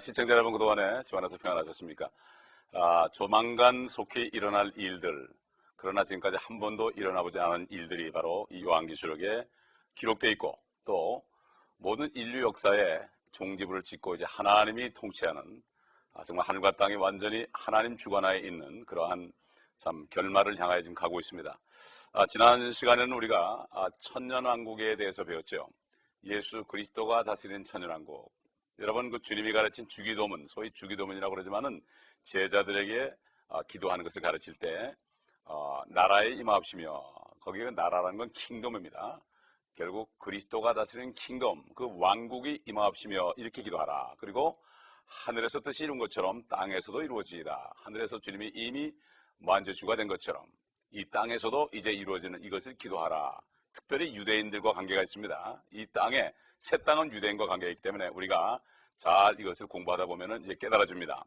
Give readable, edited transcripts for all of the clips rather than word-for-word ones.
시청자 여러분 그동안에 주 안에서 평안하셨습니까? 조만간 속히 일어날 일들, 그러나 지금까지 한 번도 일어나보지 않은 일들이 바로 이 요한계시록에 기록되어 있고, 또 모든 인류 역사에 종지부를 찍고 이제 하나님이 통치하는, 정말 하늘과 땅이 완전히 하나님 주관하에 있는 그러한 참 결말을 향하여 지금 가고 있습니다. 지난 시간에는 우리가 천년왕국에 대해서 배웠죠. 예수 그리스도가 다스리는 천년왕국. 여러분, 그 주님이 가르친 주기도문, 소위 주기도문이라고 그러지만은 제자들에게 기도하는 것을 가르칠 때 나라에 임하옵시며, 거기에 나라라는 건 킹덤입니다. 결국 그리스도가 다스리는 킹덤, 그 왕국이 임하옵시며 이렇게 기도하라. 그리고 하늘에서 뜻이 이룬 것처럼 땅에서도 이루어지이다. 하늘에서 주님이 이미 만주주가 된 것처럼 이 땅에서도 이제 이루어지는 이것을 기도하라. 특별히 유대인들과 관계가 있습니다. 이 땅에, 새 땅은 유대인과 관계가 있기 때문에 우리가 잘 이것을 공부하다 보면 이제 깨달아집니다.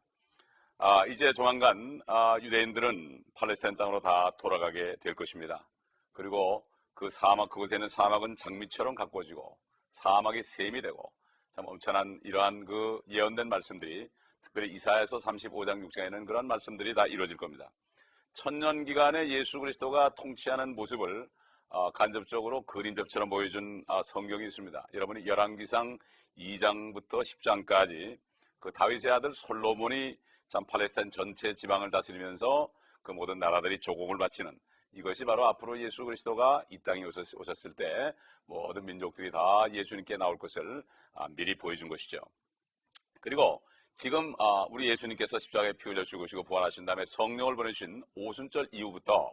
이제 조만간 유대인들은 팔레스타인 땅으로 다 돌아가게 될 것입니다. 그리고 그 사막, 그곳에는 사막은 장미처럼 가꾸어지고 사막이 샘이 되고, 참 엄청난 이러한 그 예언된 말씀들이, 특별히 이사야서 35장 6장에는 그런 말씀들이 다 이루어질 겁니다. 천년 기간에 예수 그리스도가 통치하는 모습을 간접적으로 그림접처럼 보여준 성경이 있습니다. 여러분이 열왕기상 2장부터 10장까지 그 다윗의 아들 솔로몬이 참 팔레스타인 전체 지방을 다스리면서 그 모든 나라들이 조공을 바치는, 이것이 바로 앞으로 예수 그리스도가 이 땅에 오셨을 때 모든 민족들이 다 예수님께 나올 것을 미리 보여준 것이죠. 그리고 지금 우리 예수님께서 십자가에 피 흘려 죽으시고 부활하신 다음에 성령을 보내주신 오순절 이후부터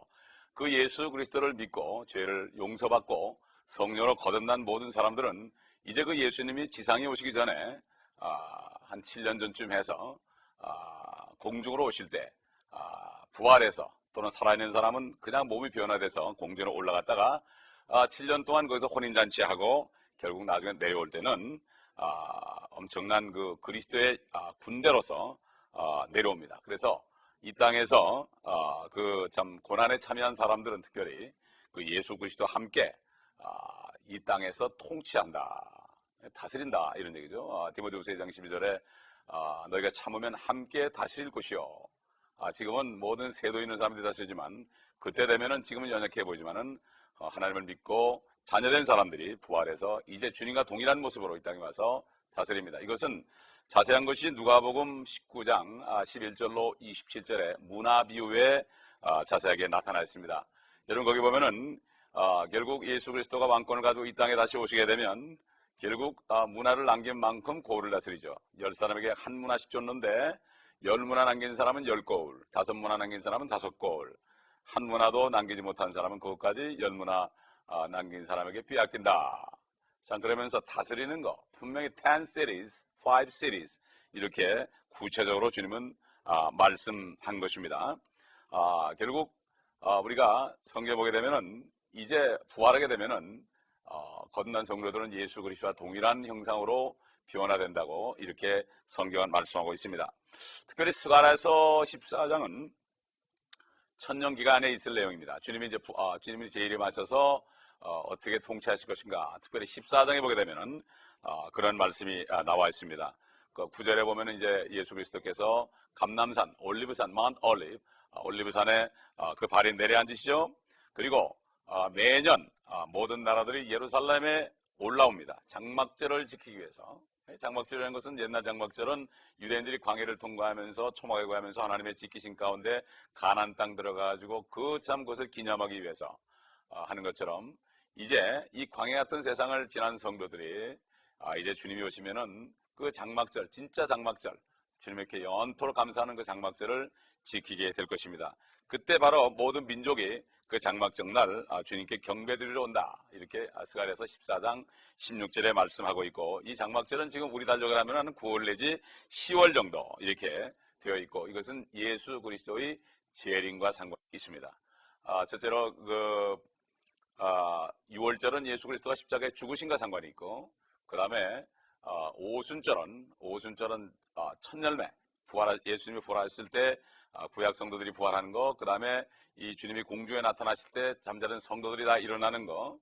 그 예수 그리스도를 믿고 죄를 용서받고 성령으로 거듭난 모든 사람들은 이제 그 예수님이 지상에 오시기 전에 한 7년 전쯤 해서 공중으로 오실 때 부활해서, 또는 살아있는 사람은 그냥 몸이 변화돼서 공중으로 올라갔다가 7년 동안 거기서 혼인잔치하고 결국 나중에 내려올 때는 엄청난 그 그리스도의 군대로서 내려옵니다. 그래서 이 땅에서 그 참 고난에 참여한 사람들은 특별히 그 예수 그리스도와 함께 이 땅에서 통치한다, 다스린다, 이런 얘기죠. 디모데후서 2장 12절에 너희가 참으면 함께 다스릴 것이요. 지금은 모든 세도 있는 사람들이 다스리지만 그때 되면은, 지금은 연약해 보이지만은 하나님을 믿고 자녀된 사람들이 부활해서 이제 주님과 동일한 모습으로 이 땅에 와서 다스립니다. 이것은 자세한 것이 누가복음 19장 11절로 27절에 문화비유에 자세하게 나타나 있습니다. 여러분, 거기 보면은 결국 예수 그리스도가 왕권을 가지고 이 땅에 다시 오시게 되면 결국 문화를 남긴 만큼 고을을 다스리죠. 10사람에게 한 문화씩 줬는데 10문화 남긴 사람은 10고을, 5문화 남긴 사람은 5고을, 한 문화도 남기지 못한 사람은 그것까지 10문화 남긴 사람에게 빼앗긴다. 자, 그러면서 다스리는 거, 분명히 10 cities, 5 cities 이렇게 구체적으로 주님은 말씀한 것입니다. 결국 우리가 성경에 보게 되면은 이제 부활하게 되면은 거듭난 성도들은 예수 그리스도와 동일한 형상으로 변화된다고 이렇게 성경은 말씀하고 있습니다. 특별히 스가랴서 14장은 천년 기간에 있을 내용입니다. 주님이 재림하셔서 어떻게 통치하실 것인가. 특별히 14장에 보게 되면은 그런 말씀이 나와 있습니다. 그 9절에 보면은 이제 예수 그리스도께서 감람산, 올리브산, 마운트 올리브, 올리브산에 그 발이 내려앉으시죠. 그리고 매년 모든 나라들이 예루살렘에 올라옵니다. 장막절을 지키기 위해서. 장막절이라는 것은, 옛날 장막절은 유대인들이 광야를 통과하면서 초막에 구하면서 하나님의 지키신 가운데 가나안 땅 들어가가지고 그 참 것을 기념하기 위해서 하는 것처럼, 이제 이 광야 같은 세상을 지난 성도들이 이제 주님이 오시면은 그 장막절, 진짜 장막절, 주님께 영원토록 감사하는 그 장막절을 지키게 될 것입니다. 그때 바로 모든 민족이 그 장막절 날 주님께 경배드리러 온다, 이렇게 스가랴서 14장 16절에 말씀하고 있고, 이 장막절은 지금 우리 달력을 하면 한 9월 내지 10월 정도 이렇게 되어 있고, 이것은 예수 그리스도의 재림과 상관이 있습니다. 첫째로 6월절은 예수 그리스도가 십자가에 죽으신과 상관이 있고, 그 다음에 오순절은 첫 열매, 예수님이 부활했을 때 구약 성도들이 부활하는 거, 그 다음에 이 주님이 공중에 나타나실 때 잠자는 성도들이 다 일어나는 거,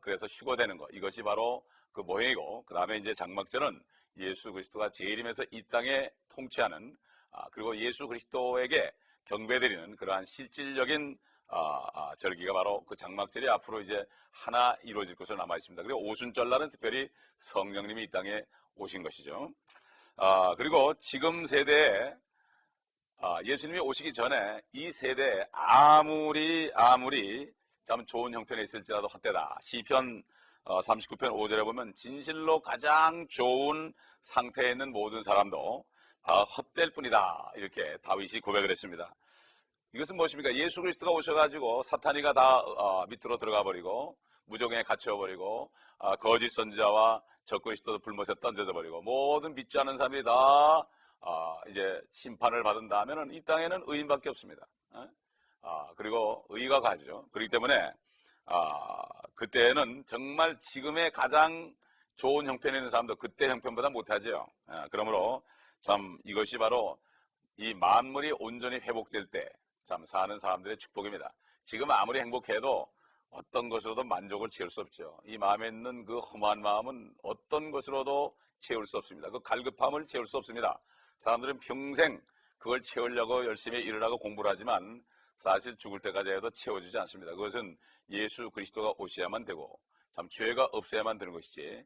그래서 휴거되는 거, 이것이 바로 그 모형이고, 그 다음에 이제 장막절은 예수 그리스도가 재림해서 이 땅에 통치하는 그리고 예수 그리스도에게 경배드리는 그러한 실질적인 절기가 바로 그 장막절이 앞으로 이제 하나 이루어질 것으로 남아 있습니다. 그리고 오순절날은 특별히 성령님이 이 땅에 오신 것이죠. 그리고 지금 세대에 예수님이 오시기 전에 이 세대에 아무리 참 좋은 형편에 있을지라도 헛되다. 시편 39편 5절에 보면 진실로 가장 좋은 상태에 있는 모든 사람도 다 헛될 뿐이다. 이렇게 다윗이 고백을 했습니다. 이것은 무엇입니까? 예수 그리스도가 오셔가지고 사탄이가 다 밑으로 들어가 버리고 무적행에 갇혀버리고 거짓 선지자와 적그리스도도 불못에 던져져 버리고 모든 믿지 않는 사람들이 다 이제 심판을 받은다면은 이 땅에는 의인밖에 없습니다. 그리고 의가 가죠. 그렇기 때문에 그때는 정말 지금의 가장 좋은 형편에 있는 사람도 그때 형편보다 못하죠. 그러므로 참 이것이 바로 이 만물이 온전히 회복될 때 참 사는 사람들의 축복입니다. 지금 아무리 행복해도 어떤 것으로도 만족을 채울 수 없죠. 이 마음에 있는 그 허무한 마음은 어떤 것으로도 채울 수 없습니다. 그 갈급함을 채울 수 없습니다. 사람들은 평생 그걸 채우려고 열심히 일을 하고 공부를 하지만 사실 죽을 때까지 해도 채워주지 않습니다. 그것은 예수 그리스도가 오셔야만 되고 참 죄가 없어야만 되는 것이지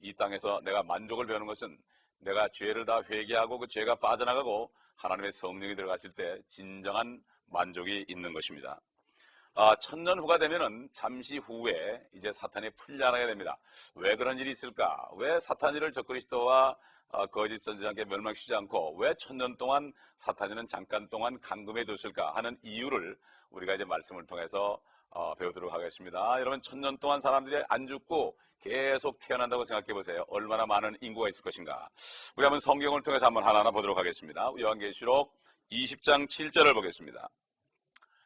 이 땅에서 내가 만족을 배우는 것은 내가 죄를 다 회개하고 그 죄가 빠져나가고 하나님의 성령이 들어가실 때 진정한 만족이 있는 것입니다. 천년 후가 되면은 잠시 후에 이제 사탄이 풀려나게 됩니다. 왜 그런 일이 있을까? 왜 사탄이를 적그리스도와 거짓 선지자에게 멸망시키지 않고 왜 천년 동안 사탄이는 잠깐 동안 감금해 뒀을까 하는 이유를 우리가 이제 말씀을 통해서 배우도록 하겠습니다. 여러분 천년 동안 사람들이 안 죽고 계속 태어난다고 생각해 보세요. 얼마나 많은 인구가 있을 것인가. 우리 한번 성경을 통해서 한번 하나하나 보도록 하겠습니다. 요한계시록 20장 7절을 보겠습니다.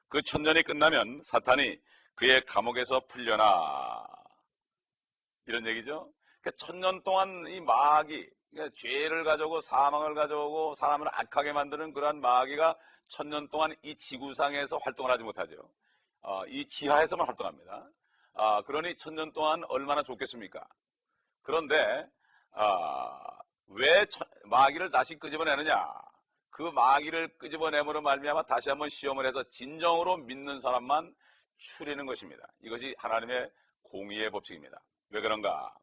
그 천년이 끝나면 사탄이 그의 감옥에서 풀려나 이런 얘기죠. 그러니까 천년 동안 이 마귀 그러니까 죄를 가져오고 사망을 가져오고 사람을 악하게 만드는 그러한 마귀가 천년 동안 이 지구상에서 활동을 하지 못하죠. 이 지하에서만 활동합니다. 그러니 천년 동안 얼마나 좋겠습니까? 그런데 왜 마귀를 다시 끄집어내느냐? 그 마귀를 끄집어내므로 말미암아 다시 한번 시험을 해서 진정으로 믿는 사람만 추리는 것입니다. 이것이 하나님의 공의의 법칙입니다. 왜 그런가?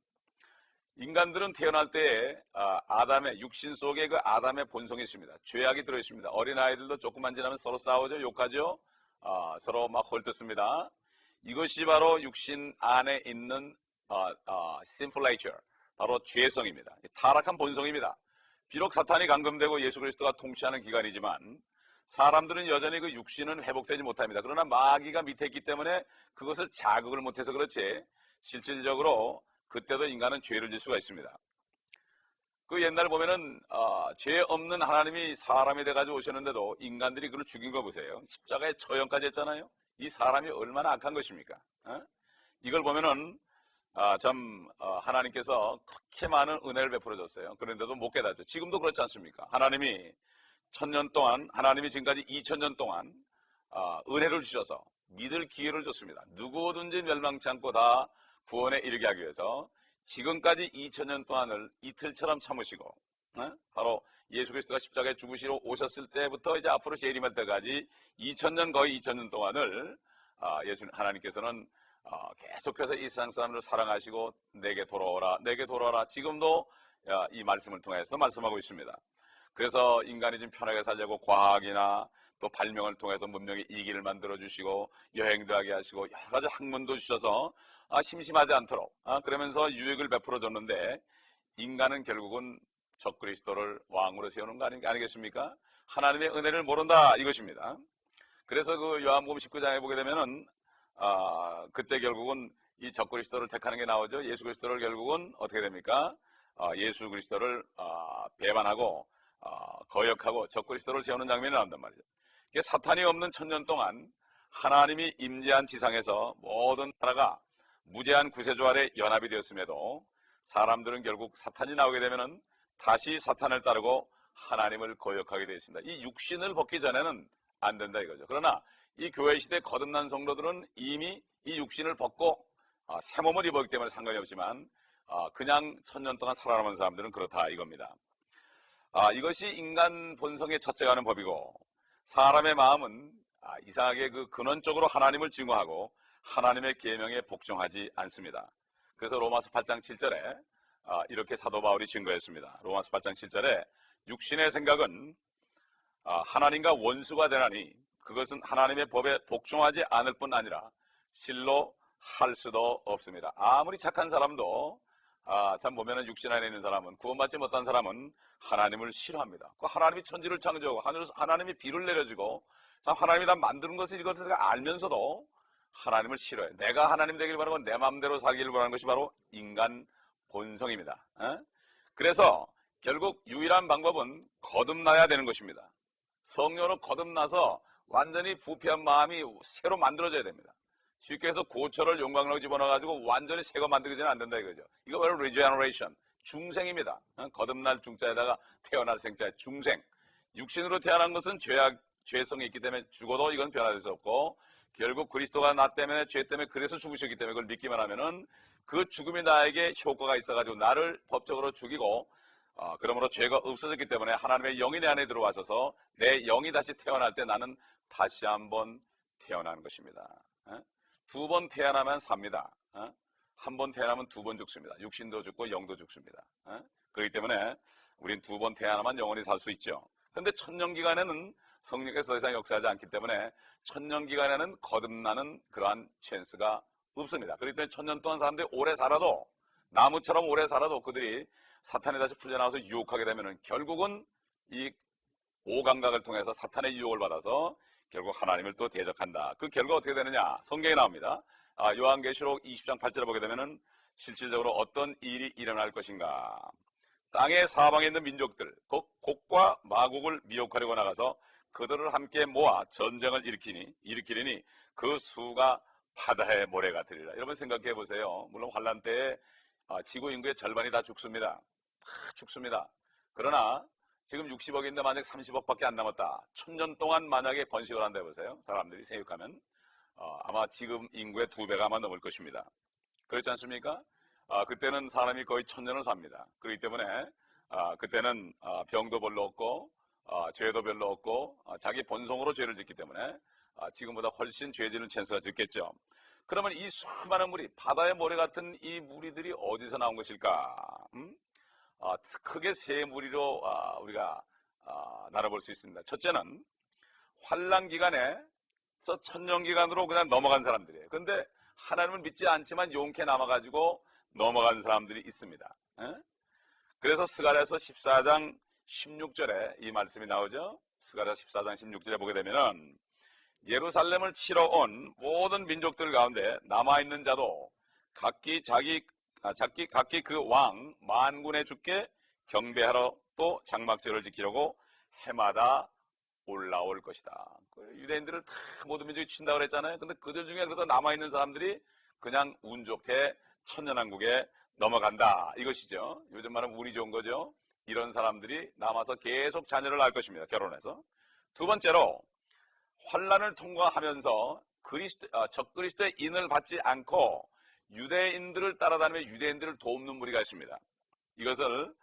인간들은 태어날 때 아담의 육신 속에 그 아담의 본성이 있습니다. 죄악이 들어있습니다. 어린아이들도 조금만 지나면 서로 싸우죠. 욕하죠. 서로 막 헐뜯습니다. 이것이 바로 육신 안에 있는 sinful nature, 바로 죄성입니다. 타락한 본성입니다. 비록 사탄이 감금되고 예수 그리스도가 통치하는 기간이지만 사람들은 여전히 그 육신은 회복되지 못합니다. 그러나 마귀가 밑에 있기 때문에 그것을 자극을 못해서 그렇지 실질적으로 그때도 인간은 죄를 질 수가 있습니다. 그 옛날에 보면은 죄 없는 하나님이 사람이 돼가지고 오셨는데도 인간들이 그를 죽인 거 보세요. 십자가에 처형까지 했잖아요. 이 사람이 얼마나 악한 것입니까? 이걸 보면은 참 하나님께서 그렇게 많은 은혜를 베풀어 줬어요. 그런데도 못 깨닫죠. 지금도 그렇지 않습니까? 하나님이 천년 동안 하나님이 지금까지 2000년 동안 은혜를 주셔서 믿을 기회를 줬습니다. 누구든지 멸망치 않고 다 구원에 이르게 하기 위해서 지금까지 2000년 동안을 이틀처럼 참으시고 바로 예수 그리스도가 십자가에 죽으시러 오셨을 때부터 이제 앞으로 재림할 때까지 2000년 거의 2000년 동안을 하나님께서는 계속해서 이 세상 사람들을 사랑하시고 내게 돌아오라 내게 돌아오라 지금도 이 말씀을 통해서 말씀하고 있습니다. 그래서 인간이 좀 편하게 살려고 과학이나 또 발명을 통해서 문명의 이기를 만들어 주시고 여행도 하게 하시고 여러 가지 학문도 주셔서 심심하지 않도록 그러면서 유익을 베풀어 줬는데 인간은 결국은 적그리스도를 왕으로 세우는 거 아니겠습니까? 하나님의 은혜를 모른다 이것입니다. 그래서 그 요한복음 19장에 보게 되면은 그때 결국은 이 적그리스도를 택하는 게 나오죠. 예수 그리스도를 결국은 어떻게 됩니까? 예수 그리스도를 배반하고 거역하고 적그리스도를 세우는 장면이 나온단 말이죠. 사탄이 없는 천년 동안 하나님이 임재한 지상에서 모든 나라가 무제한 구세주 아래 연합이 되었음에도 사람들은 결국 사탄이 나오게 되면은 다시 사탄을 따르고 하나님을 거역하게 되어 있습니다. 이 육신을 벗기 전에는 안 된다 이거죠. 그러나 이 교회 시대 거듭난 성도들은 이미 이 육신을 벗고 새 몸을 입었기 때문에 상관이 없지만 그냥 천년 동안 살아남은 사람들은 그렇다 이겁니다. 이것이 인간 본성에 첫째가는 법이고, 사람의 마음은 이상하게 그 근원적으로 하나님을 증오하고 하나님의 계명에 복종하지 않습니다. 그래서 로마서 8장 7절에 이렇게 사도 바울이 증거했습니다. 로마서 8장 7절에 육신의 생각은 하나님과 원수가 되나니 그것은 하나님의 법에 복종하지 않을 뿐 아니라 실로 할 수도 없습니다. 아무리 착한 사람도 참 보면은 육신 안에 있는 사람은, 구원받지 못한 사람은 하나님을 싫어합니다. 그 하나님이 천지를 창조하고 하늘에서 하나님이 비를 내려주고 참 하나님이 다 만드는 것을 이것을 알면서도 하나님을 싫어해. 내가 하나님 되길 바라고 내 마음대로 살기를 바라는 것이 바로 인간 본성입니다. 그래서 결국 유일한 방법은 거듭나야 되는 것입니다. 성령으로 거듭나서 완전히 부패한 마음이 새로 만들어져야 됩니다. 쉽게 해서 고철을 용광로에 집어넣어가지고 완전히 새거 만들기는 안 된다 이거죠. 이거 바로 regeneration, 중생입니다. 거듭날 중자에다가 태어날 생자의 중생. 육신으로 태어난 것은 죄성이 있기 때문에 죽어도 이건 변화될 수 없고, 결국 그리스도가 나 때문에, 죄 때문에 그래서 죽으셨기 때문에 그걸 믿기만 하면은 그 죽음이 나에게 효과가 있어가지고 나를 법적으로 죽이고, 그러므로 죄가 없어졌기 때문에 하나님의 영이 내 안에 들어와셔서 내 영이 다시 태어날 때 나는 다시 한번 태어나는 것입니다. 두 번 태어나면 삽니다. 한 번 태어나면 두 번 죽습니다. 육신도 죽고 영도 죽습니다. 그렇기 때문에 우린 두 번 태어나면 영원히 살 수 있죠. 그런데 천년기간에는 성령께서 더 이상 역사하지 않기 때문에 천년기간에는 거듭나는 그러한 찬스가 없습니다. 그렇기 때문에 천년 동안 사람들이 오래 살아도, 나무처럼 오래 살아도 그들이 사탄에 다시 풀려나와서 유혹하게 되면은 결국은 이 오감각을 통해서 사탄의 유혹을 받아서 결국 하나님을 또 대적한다. 그 결과 어떻게 되느냐? 성경에 나옵니다. 요한계시록 20장 8절에 보게 되면은 실질적으로 어떤 일이 일어날 것인가? 땅의 사방에 있는 민족들, 곡과 마곡을 미혹하려고 나가서 그들을 함께 모아 전쟁을 일으키리니 그 수가 바다의 모래가 되리라. 여러분 생각해 보세요. 물론 환란 때에 지구 인구의 절반이 다 죽습니다. 다 죽습니다. 그러나 지금 60억인데 만약 30억밖에 안 남았다. 1000년 동안 만약에 번식을 한다 해보세요. 사람들이 생육하면 아마 지금 인구의 2배가 아마 넘을 것입니다. 그렇지 않습니까? 그때는 사람이 거의 1000년을 삽니다. 그렇기 때문에 그때는 병도 별로 없고 죄도 별로 없고 자기 본성으로 죄를 짓기 때문에 지금보다 훨씬 죄 지는 찬스가 적겠죠. 그러면 이 수많은 물이, 바다의 모래 같은 이 무리들이 어디서 나온 것일까? 크게 세 무리로 우리가 나눠볼 수 있습니다. 첫째는 환란 기간에 천년 기간으로 그냥 넘어간 사람들이에요. 그런데 하나님을 믿지 않지만 용케 남아가지고 넘어간 사람들이 있습니다. 그래서 스가랴서 14장 16절에 이 말씀이 나오죠. 스가랴 14장 16절에 보게 되면은 예루살렘을 치러 온 모든 민족들 가운데 남아있는 자도 각기 그 왕 만군의 주께 경배하러 또 장막절을 지키려고 해마다 올라올 것이다. 유대인들을 다 모든 민족이 친다고 그랬잖아요. 근데 그들 중에 그래도 남아있는 사람들이 그냥 운 좋게 천년왕국에 넘어간다 이것이죠. 요즘 말하면 운이 좋은 거죠. 이런 사람들이 남아서 계속 자녀를 낳을 것입니다. 결혼해서. 두 번째로 환란을 통과하면서 적그리스도의 인을 받지 않고 유대인들을 따라다니며 유대인들을 돕는 무리가 있습니다. 이것을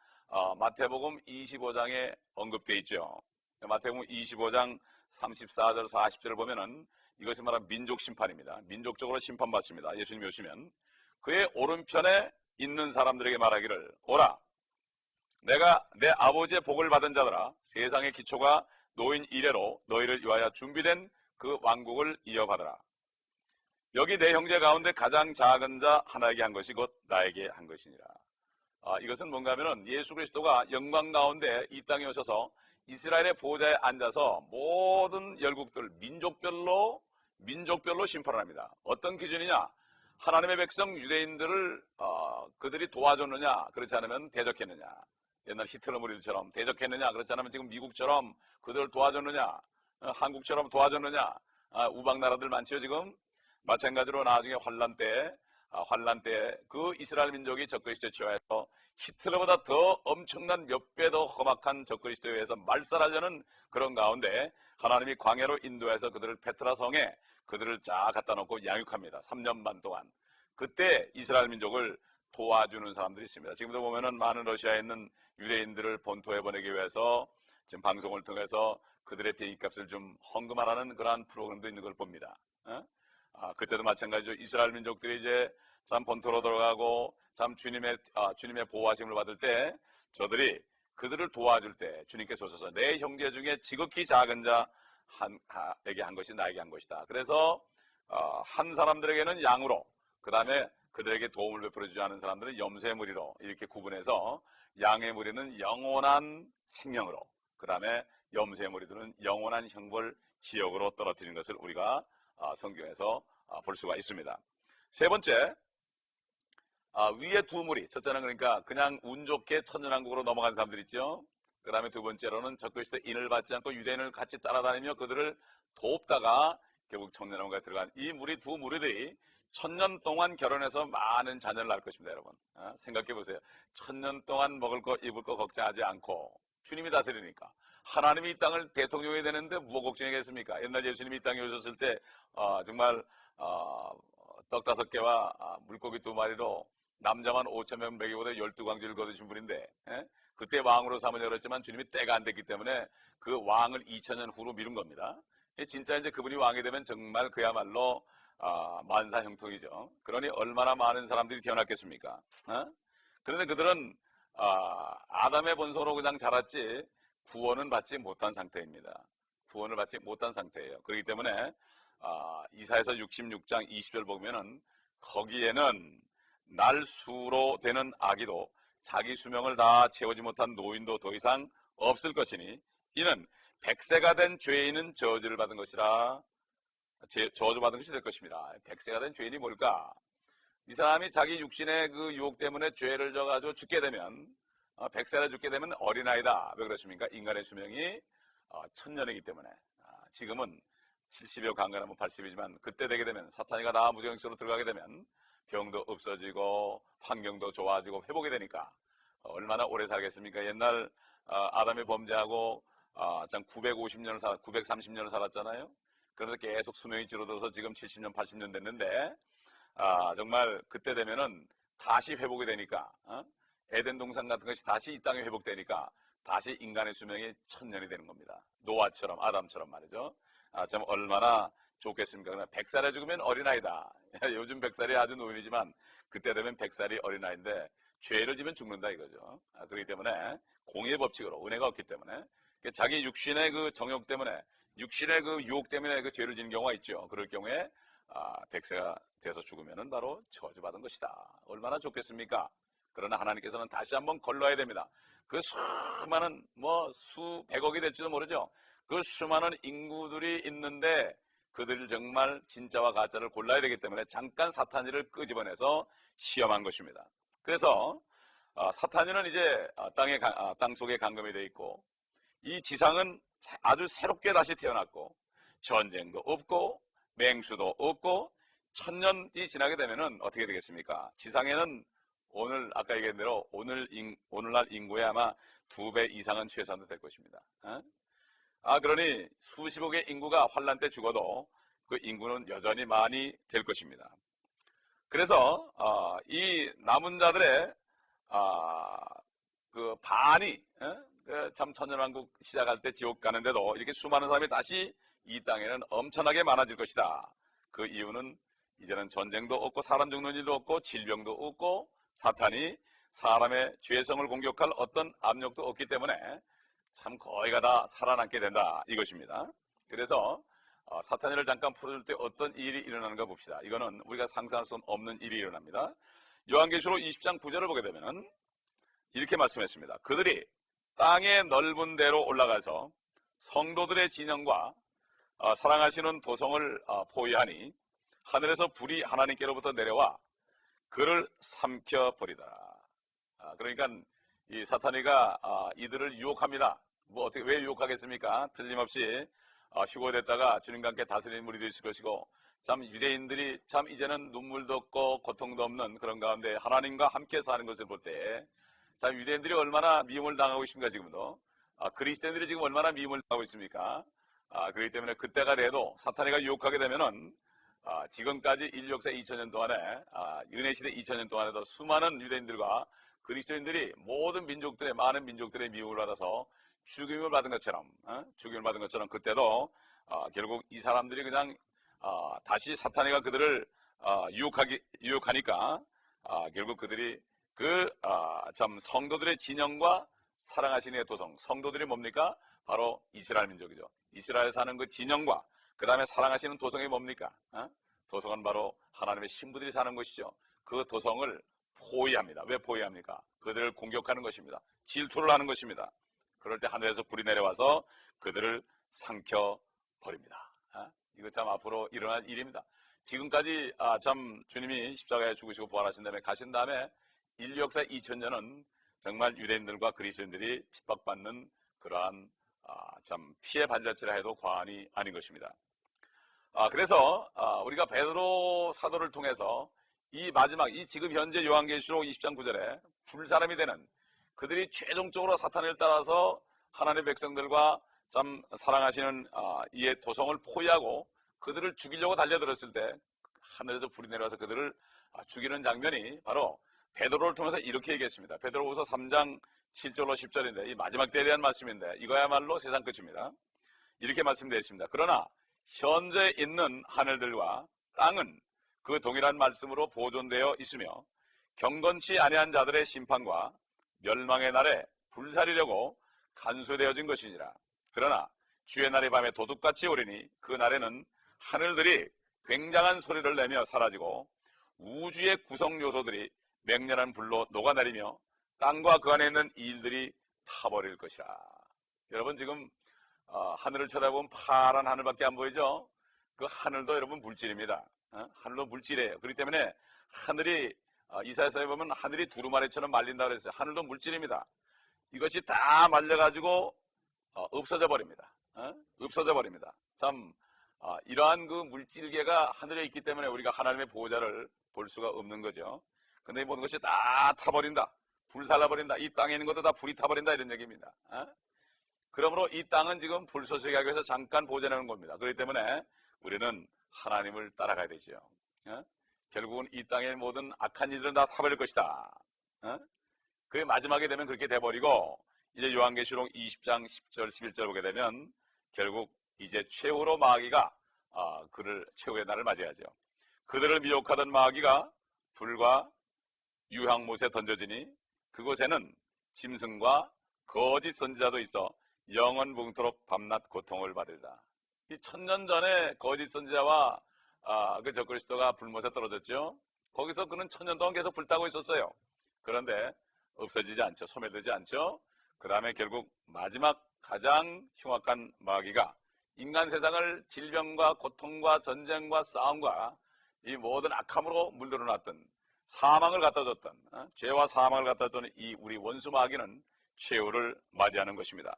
마태복음 25장에 언급되어 있죠. 마태복음 25장 34절 40절을 보면은 이것이 말하는 민족 심판입니다. 민족적으로 심판받습니다. 예수님이 오시면 그의 오른편에 있는 사람들에게 말하기를, 오라, 내가 내 아버지의 복을 받은 자들아, 세상의 기초가 놓인 이래로 너희를 위하여 준비된 그 왕국을 이어받으라. 여기 내 형제 가운데 가장 작은 자 하나에게 한 것이 곧 나에게 한 것이니라. 이것은 뭔가 하면은 예수 그리스도가 영광 가운데 이 땅에 오셔서 이스라엘의 보좌에 앉아서 모든 열국들 민족별로 심판을 합니다. 어떤 기준이냐? 하나님의 백성 유대인들을 그들이 도와줬느냐, 그렇지 않으면 대적했느냐. 옛날 히틀러 무리들처럼 대적했느냐, 그렇지 않으면 지금 미국처럼 그들을 도와줬느냐, 한국처럼 도와줬느냐. 우방 나라들 많죠 지금. 마찬가지로 나중에 환란 때 그 이스라엘 민족이 적그리스도에 취하여서 히틀러보다 더 엄청난 몇 배 더 험악한 적그리스도에 의해서 말살하려는 그런 가운데 하나님이 광야로 인도해서 그들을 페트라 성에 그들을 쫙 갖다 놓고 양육합니다. 3년 반 동안. 그때 이스라엘 민족을 도와주는 사람들이 있습니다. 지금도 보면은 많은 러시아에 있는 유대인들을 본토에 보내기 위해서 지금 방송을 통해서 그들의 비행기값을 좀 헌금하라는 그러한 프로그램도 있는 걸 봅니다. 그때도 마찬가지죠. 이스라엘 민족들이 이제 참 본토로 들어가고 참 주님의 보호하심을 받을 때 저들이 그들을 도와줄 때 주님께서 오셔서 내 형제 중에 지극히 작은 자에게 한 것이 나에게 한 것이다. 그래서 한 사람들에게는 양으로, 그 다음에 그들에게 도움을 베풀어주지 않은 사람들은 염소의 무리로 이렇게 구분해서 양의 무리는 영원한 생명으로, 그 다음에 염소의 무리들은 영원한 형벌 지역으로 떨어뜨리는 것을 우리가 성경에서 볼 수가 있습니다. 세 번째, 위에 두 무리, 첫째는 그러니까 그냥 운 좋게 천년왕국으로 넘어간 사람들 있죠. 그 다음에 두 번째로는 적그리스도 인을 받지 않고 유대인을 같이 따라다니며 그들을 돕다가 결국 천년왕국에 들어간 이 두 무리들이 천년 동안 결혼해서 많은 자녀를 낳을 것입니다. 여러분 생각해 보세요. 천년 동안 먹을 거 입을 거 걱정하지 않고 주님이 다스리니까 하나님이 이 땅을 대통령이 되는데 뭐 걱정이겠습니까? 옛날 예수님이 이 땅에 오셨을 때 정말 떡 5개와 물고기 2마리로 남자만 5,000명 먹이보다 12광지를 거두신 분인데 그때 왕으로 삼으려고 했지만 주님이 때가 안 됐기 때문에 그 왕을 2000년 후로 미룬 겁니다. 진짜 이제 그분이 왕이 되면 정말 그야말로 만사형통이죠. 그러니 얼마나 많은 사람들이 태어났겠습니까? 그런데 그들은 아담의 본소로 그냥 자랐지 구원은 받지 못한 상태입니다. 구원을 받지 못한 상태예요. 그렇기 때문에 이사야서 66장 20절 보면은 거기에는 날 수로 되는 아기도 자기 수명을 다 채우지 못한 노인도 더 이상 없을 것이니 이는 100세가 된 죄인은 저주를 받은 것이라. 저주받은 것이 될 것입니다. 100세가 된 죄인이 뭘까? 이 사람이 자기 육신의 그 유혹 때문에 죄를 져가지고 죽게 되면 100세나 죽게 되면 어린아이다. 왜 그렇습니까? 인간의 수명이 1000년이기 때문에 지금은 70여 강간하면 80이지만 그때 되게 되면 사탄이가 다 무정식으로 들어가게 되면 병도 없어지고 환경도 좋아지고 회복이 되니까 얼마나 오래 살겠습니까? 옛날 아담이 범죄하고 참 950년을 930년을 살았잖아요. 그래서 계속 수명이 줄어들어서 지금 70년, 80년 됐는데 정말 그때 되면은 다시 회복이 되니까 에덴 동산 같은 것이 다시 이 땅에 회복되니까 다시 인간의 수명이 1000년이 되는 겁니다. 노아처럼 아담처럼 말이죠. 참 얼마나 좋겠습니까? 100살에 죽으면 어린아이다. 요즘 100살이 아주 노인이지만 그때 되면 100살이 어린아이인데 죄를 지면 죽는다 이거죠. 그렇기 때문에 공의 법칙으로 은혜가 없기 때문에 자기 육신의 그 정욕 때문에 육신의 그 유혹 때문에 그 죄를 지는 경우가 있죠. 그럴 경우에 100세가 돼서 죽으면은 바로 저주받은 것이다. 얼마나 좋겠습니까? 그러나 하나님께서는 다시 한번 걸러야 됩니다. 그 수많은 수백억이 될지도 모르죠. 그 수많은 인구들이 있는데 그들을 정말 진짜와 가짜를 골라야 되기 때문에 잠깐 사탄이를 끄집어내서 시험한 것입니다. 그래서 사탄이는 이제 땅 속에 감금이 되어 있고 이 지상은 아주 새롭게 다시 태어났고 전쟁도 없고 맹수도 없고 1000년이 지나게 되면은 어떻게 되겠습니까? 지상에는 오늘 아까 얘기한 대로 오늘날 인구의 아마 2배 이상은 최소한도 될 것입니다. 그러니 수십억의 인구가 환란 때 죽어도 그 인구는 여전히 많이 될 것입니다. 그래서 이 남은 자들의 그 반이 참 천년왕국 시작할 때 지옥 가는데도 이렇게 수많은 사람이 다시 이 땅에는 엄청나게 많아질 것이다. 그 이유는 이제는 전쟁도 없고 사람 죽는 일도 없고 질병도 없고 사탄이 사람의 죄성을 공격할 어떤 압력도 없기 때문에 참 거의가 다 살아남게 된다 이것입니다. 그래서 사탄이를 잠깐 풀어줄 때 어떤 일이 일어나는가 봅시다. 이거는 우리가 상상할 수 없는 일이 일어납니다. 요한계시록 20장 9절을 보게 되면 이렇게 말씀했습니다. 그들이 땅의 넓은 데로 올라가서 성도들의 진영과 사랑하시는 도성을 포위하니 하늘에서 불이 하나님께로부터 내려와 그를 삼켜버리더라. 그러니까 이 사탄이가 이들을 유혹합니다. 왜 유혹하겠습니까? 틀림없이 휴거됐다가 주님과 함께 다스리는 무리도 있을 것이고 참 유대인들이 참 이제는 눈물도 없고 고통도 없는 그런 가운데 하나님과 함께 사는 것을 볼 때 참 유대인들이 얼마나 미움을 당하고 있습니까? 지금도 그리스도인들이 지금 얼마나 미움을 당하고 있습니까? 그렇기 때문에 그때가 돼도 사탄이가 유혹하게 되면은 지금까지 인류 역사 2000년 동안에 은혜시대 2000년 동안에도 수많은 유대인들과 그리스도인들이 모든 민족들의 많은 민족들의 미움을 받아서 죽임을 받은 것처럼 그때도 결국 이 사람들이 그냥 다시 사탄이가 그들을 유혹하니까 결국 그들이 참 성도들의 진영과 사랑하신 이의 도성, 성도들이 뭡니까? 바로 이스라엘 민족이죠. 이스라엘 사는 그 진영과 그 다음에 사랑하시는 도성이 뭡니까? 도성은 바로 하나님의 신부들이 사는 것이죠. 그 도성을 포위합니다. 왜 포위합니까? 그들을 공격하는 것입니다. 질투를 하는 것입니다. 그럴 때 하늘에서 불이 내려와서 그들을 삼켜버립니다. 이거 참 앞으로 일어날 일입니다. 지금까지 참 주님이 십자가에 죽으시고 부활하신 다음에 가신 다음에 인류 역사 2000년은 정말 유대인들과 그리스도인들이 핍박받는 그러한 참 피해 반절치라 해도 과언이 아닌 것입니다. 그래서 우리가 베드로 사도를 통해서 이 마지막 지금 현재 요한계시록 20장 9절에 불사람이 되는 그들이 최종적으로 사탄을 따라서 하나님의 백성들과 참 사랑하시는 이의 도성을 포위하고 그들을 죽이려고 달려들었을 때 하늘에서 불이 내려와서 그들을 죽이는 장면이 바로 베드로를 통해서 이렇게 얘기했습니다. 베드로후서 3장 7절로 10절인데 이 마지막 때에 대한 말씀인데 이거야말로 세상 끝입니다. 이렇게 말씀되어 있습니다. 그러나 현재 있는 하늘들과 땅은 그 동일한 말씀으로 보존되어 있으며 경건치 아니한 자들의 심판과 멸망의 날에 불사리려고 간수되어진 것이니라. 그러나 주의 날이 밤에 도둑같이 오리니 그 날에는 하늘들이 굉장한 소리를 내며 사라지고 우주의 구성 요소들이 맹렬한 불로 녹아내리며 땅과 그 안에 있는 일들이 타버릴 것이라. 여러분 지금 하늘을 쳐다보면 파란 하늘밖에 안 보이죠? 그 하늘도 여러분 물질입니다. 하늘도 물질이에요. 그렇기 때문에 하늘이 이사야서에 보면 하늘이 두루마리처럼 말린다 그랬어요. 하늘도 물질입니다. 이것이 다 말려가지고 없어져 버립니다. 없어져 버립니다. 참 이러한 그 물질계가 하늘에 있기 때문에 우리가 하나님의 보호자를 볼 수가 없는 거죠. 근데 이 모든 것이 다 타버린다. 불살라버린다. 이 땅에 있는 것도 다 불이 타버린다 이런 얘기입니다. 그러므로 이 땅은 지금 불쏘시하기 위해서 잠깐 보존하는 겁니다. 그렇기 때문에 우리는 하나님을 따라가야 되죠. 결국은 이 땅의 모든 악한 일들은 다 타버릴 것이다. 그게 마지막에 되면 그렇게 돼버리고 이제 요한계시록 20장 10절 11절 보게 되면 결국 이제 최후로 마귀가 그를 최후의 날을 맞이하죠. 그들을 미혹하던 마귀가 불과 유황못에 던져지니 그곳에는 짐승과 거짓 선지자도 있어 영원붕토록 밤낮 고통을 받으리라. 이 1000년 전에 거짓 선지자와 그 적그리스도가 불못에 떨어졌죠. 거기서 그는 1000년 동안 계속 불타고 있었어요. 그런데 없어지지 않죠. 소멸되지 않죠. 그 다음에 결국 마지막 가장 흉악한 마귀가 인간 세상을 질병과 고통과 전쟁과 싸움과 이 모든 악함으로 물들어놨던 사망을 갖다 줬던 죄와 사망을 갖다 줬던 이 우리 원수 마귀는 최후를 맞이하는 것입니다.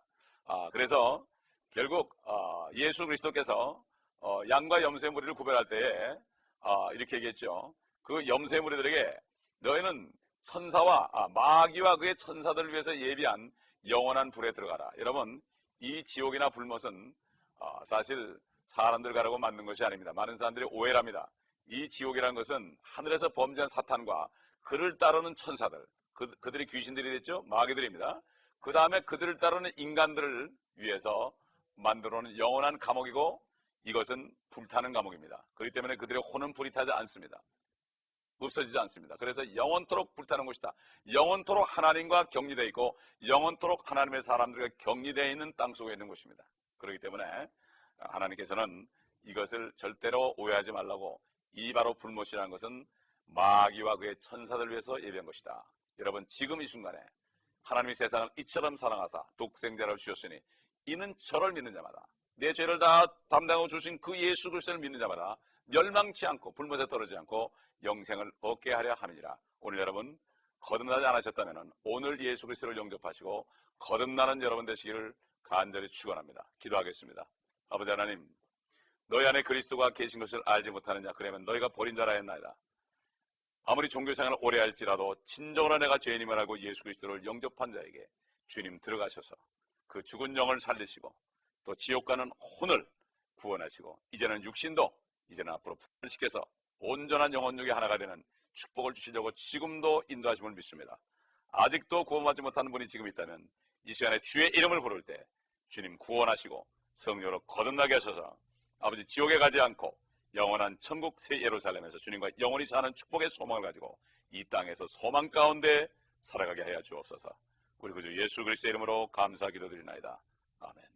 그래서 결국 예수 그리스도께서 양과 염소의 무리를 구별할 때에 이렇게 얘기했죠. 그 염소의 무리들에게 너희는 천사와 마귀와 그의 천사들을 위해서 예비한 영원한 불에 들어가라. 여러분 이 지옥이나 불못은 사실 사람들 가라고 만든 것이 아닙니다. 많은 사람들이 오해를 합니다. 이 지옥이라는 것은 하늘에서 범죄한 사탄과 그를 따르는 천사들, 그들이 귀신들이 됐죠? 마귀들입니다. 그 다음에 그들을 따르는 인간들을 위해서 만들어 놓은 영원한 감옥이고 이것은 불타는 감옥입니다. 그렇기 때문에 그들의 혼은 불이 타지 않습니다. 없어지지 않습니다. 그래서 영원토록 불타는 곳이다. 영원토록 하나님과 격리되어 있고 영원토록 하나님의 사람들과 격리되어 있는 땅 속에 있는 곳입니다. 그렇기 때문에 하나님께서는 이것을 절대로 오해하지 말라고 이 바로 불못이라는 것은 마귀와 그의 천사들을 위해서 예비한 것이다. 여러분 지금 이 순간에 하나님이 세상을 이처럼 사랑하사 독생자를 주셨으니 이는 저를 믿는 자마다 내 죄를 다 담당하고 주신 그 예수 그리스도를 믿는 자마다 멸망치 않고 불못에 떨어지지 않고 영생을 얻게 하려 함이니라. 오늘 여러분 거듭나지 않으셨다면 오늘 예수 그리스도를 영접하시고 거듭나는 여러분 되시기를 간절히 축원합니다. 기도하겠습니다. 아버지 하나님, 너희 안에 그리스도가 계신 것을 알지 못하느냐? 그러면 너희가 버린 자라 했나이다. 아무리 종교생활을 오래 할지라도 진정으로 내가 죄인임을 알고 예수 그리스도를 영접한 자에게 주님 들어가셔서 그 죽은 영을 살리시고 또 지옥 가는 혼을 구원하시고 이제는 육신도 이제는 앞으로 분열시켜서 온전한 영혼육이 하나가 되는 축복을 주시려고 지금도 인도하심을 믿습니다. 아직도 구원받지 못하는 분이 지금 있다면 이 시간에 주의 이름을 부를 때 주님 구원하시고 성령으로 거듭나게 하셔서 아버지 지옥에 가지 않고 영원한 천국 새 예루살렘에서 주님과 영원히 사는 축복의 소망을 가지고 이 땅에서 소망 가운데 살아가게 하여 주옵소서. 우리 구주 예수 그리스도의 이름으로 감사 기도드리나이다. 아멘.